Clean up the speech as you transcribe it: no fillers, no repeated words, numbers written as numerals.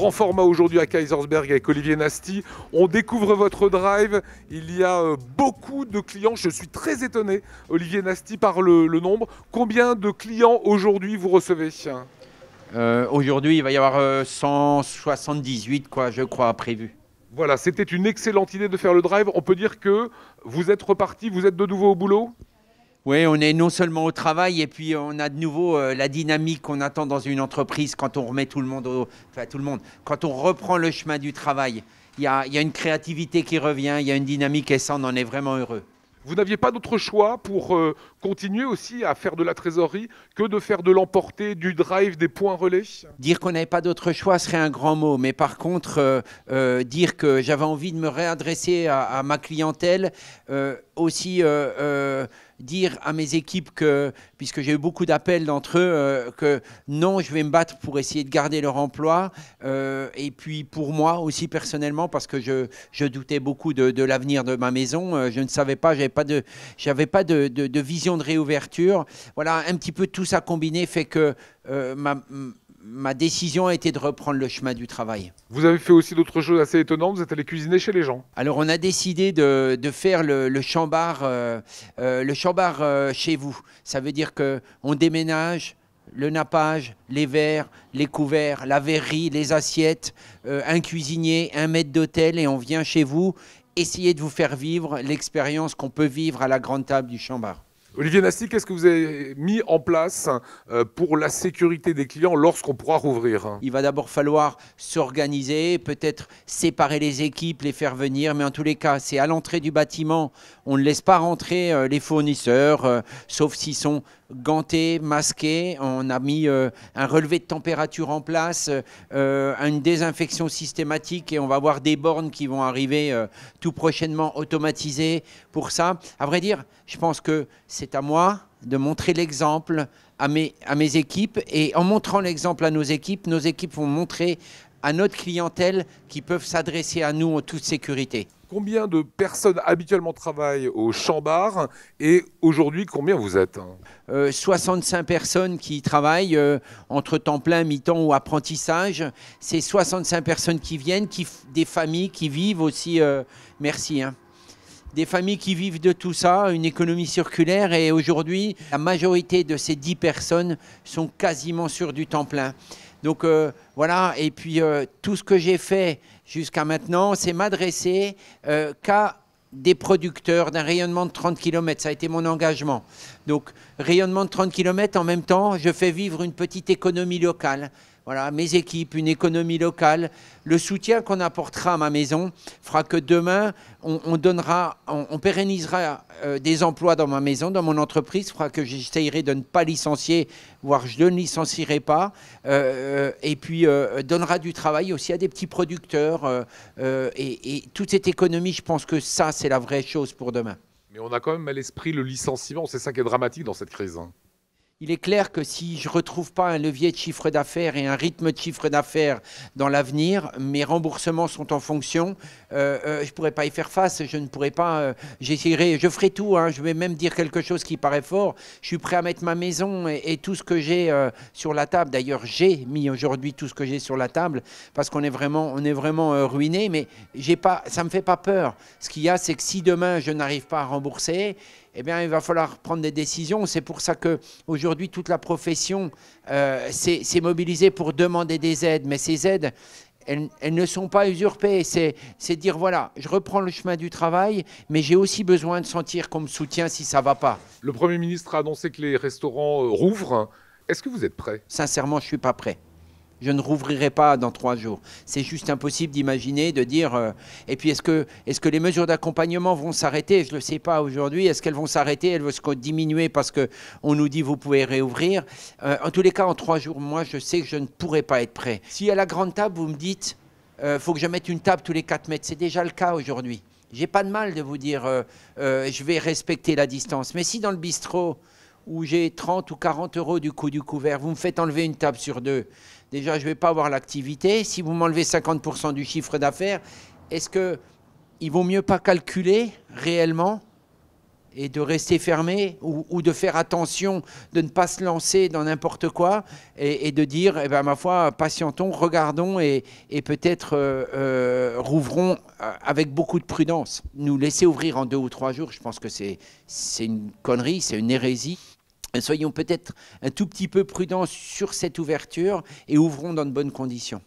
grand format aujourd'hui à Kaysersberg avec Olivier Nasty. On découvre votre drive. Il y a beaucoup de clients. Je suis très étonné, Olivier Nasty, par le nombre. Combien de clients aujourd'hui vous recevez? Aujourd'hui, il va y avoir 178, quoi, je crois, prévu. Voilà, c'était une excellente idée de faire le drive. On peut dire que vous êtes reparti, vous êtes de nouveau au boulot? Oui, on est non seulement au travail et puis on a de nouveau la dynamique qu'on attend dans une entreprise quand on remet tout le monde, quand on reprend le chemin du travail. Il y a une créativité qui revient, il y a une dynamique et ça, on en est vraiment heureux. Vous n'aviez pas d'autre choix pour continuer aussi à faire de la trésorerie que de faire de l'emporter, du drive, des points relais? Dire qu'on n'avait pas d'autre choix serait un grand mot, mais par contre, dire que j'avais envie de me réadresser à ma clientèle, aussi dire à mes équipes que, puisque j'ai eu beaucoup d'appels d'entre eux, que non, je vais me battre pour essayer de garder leur emploi, et puis pour moi aussi personnellement, parce que je doutais beaucoup de l'avenir de ma maison, je ne savais pas, j'avais pas de vision de réouverture. Voilà, un petit peu tout ça combiné fait que ma décision a été de reprendre le chemin du travail. Vous avez fait aussi d'autres choses assez étonnantes, vous êtes allé cuisiner chez les gens. Alors on a décidé de faire le chambar chez vous. Ça veut dire qu'on déménage le nappage, les verres, les couverts, la verrerie, les assiettes, un cuisinier, un maître d'hôtel et on vient chez vous essayer de vous faire vivre l'expérience qu'on peut vivre à la grande table du chambar. Olivier Nasty, qu'est-ce que vous avez mis en place pour la sécurité des clients lorsqu'on pourra rouvrir? Il va d'abord falloir s'organiser, peut-être séparer les équipes, les faire venir, mais en tous les cas, c'est à l'entrée du bâtiment. On ne laisse pas rentrer les fournisseurs, sauf s'ils sont gantés, masqués. On a mis un relevé de température en place, une désinfection systématique et on va avoir des bornes qui vont arriver tout prochainement automatisées pour ça. À vrai dire, je pense que c'est à moi de montrer l'exemple à mes équipes et en montrant l'exemple à nos équipes vont montrer à notre clientèle qu'ils peuvent s'adresser à nous en toute sécurité. Combien de personnes habituellement travaillent au chambar et aujourd'hui, combien vous êtes? 65 personnes qui travaillent entre temps plein, mi-temps ou apprentissage. C'est 65 personnes qui viennent, des familles qui vivent aussi, merci. Des familles qui vivent de tout ça, une économie circulaire et aujourd'hui, la majorité de ces 10 personnes sont quasiment sur du temps plein. Donc voilà, et puis tout ce que j'ai fait jusqu'à maintenant, c'est m'adresser qu'à des producteurs d'un rayonnement de 30 km. Ça a été mon engagement. Donc rayonnement de 30 km, en même temps, je fais vivre une petite économie locale. Voilà, mes équipes, une économie locale. Le soutien qu'on apportera à ma maison fera que demain, on pérennisera des emplois dans ma maison, dans mon entreprise, fera que j'essayerai de ne pas licencier, voire je ne licencierai pas, et puis donnera du travail aussi à des petits producteurs. Et toute cette économie, je pense que ça, c'est la vraie chose pour demain. Mais on a quand même à l'esprit le licenciement, c'est ça qui est dramatique dans cette crise. Il est clair que si je ne retrouve pas un levier de chiffre d'affaires et un rythme de chiffre d'affaires dans l'avenir, mes remboursements sont en fonction, je ne pourrai pas y faire face, je ne pourrai pas, j'essaierai, je ferai tout, je vais même dire quelque chose qui paraît fort, je suis prêt à mettre ma maison et tout ce que j'ai sur la table. D'ailleurs, j'ai mis aujourd'hui tout ce que j'ai sur la table parce qu'on est vraiment, ruiné, mais ça ne me fait pas peur. Ce qu'il y a, c'est que si demain je n'arrive pas à rembourser, eh bien, il va falloir prendre des décisions. C'est pour ça qu'aujourd'hui, toute la profession s'est mobilisée pour demander des aides. Mais ces aides, elles ne sont pas usurpées. C'est dire, voilà, je reprends le chemin du travail, mais j'ai aussi besoin de sentir qu'on me soutient si ça ne va pas. Le Premier ministre a annoncé que les restaurants rouvrent. Est-ce que vous êtes prêt? Sincèrement, je ne suis pas prêt. Je ne rouvrirai pas dans 3 jours. C'est juste impossible d'imaginer, de dire... et puis, est-ce que les mesures d'accompagnement vont s'arrêter? Je ne le sais pas aujourd'hui. Est-ce qu'elles vont s'arrêter? Elles vont se diminuer parce qu'on nous dit vous pouvez réouvrir. En tous les cas, en 3 jours, moi, je sais que je ne pourrai pas être prêt. Si à la grande table, vous me dites faut que je mette une table tous les 4 mètres, c'est déjà le cas aujourd'hui. J'ai pas de mal de vous dire je vais respecter la distance. Mais si dans le bistrot, où j'ai 30 ou 40 euros du coût du couvert, vous me faites enlever une table sur 2, déjà, je ne vais pas avoir l'activité. Si vous m'enlevez 50% du chiffre d'affaires, est-ce qu'il ne vaut mieux pas calculer réellement et de rester fermé ou de faire attention, de ne pas se lancer dans n'importe quoi et de dire, eh ben, ma foi, patientons, regardons et peut-être rouvrons avec beaucoup de prudence. Nous laisser ouvrir en 2 ou 3 jours, je pense que c'est une connerie, c'est une hérésie. Soyons peut-être un tout petit peu prudents sur cette ouverture et ouvrons dans de bonnes conditions.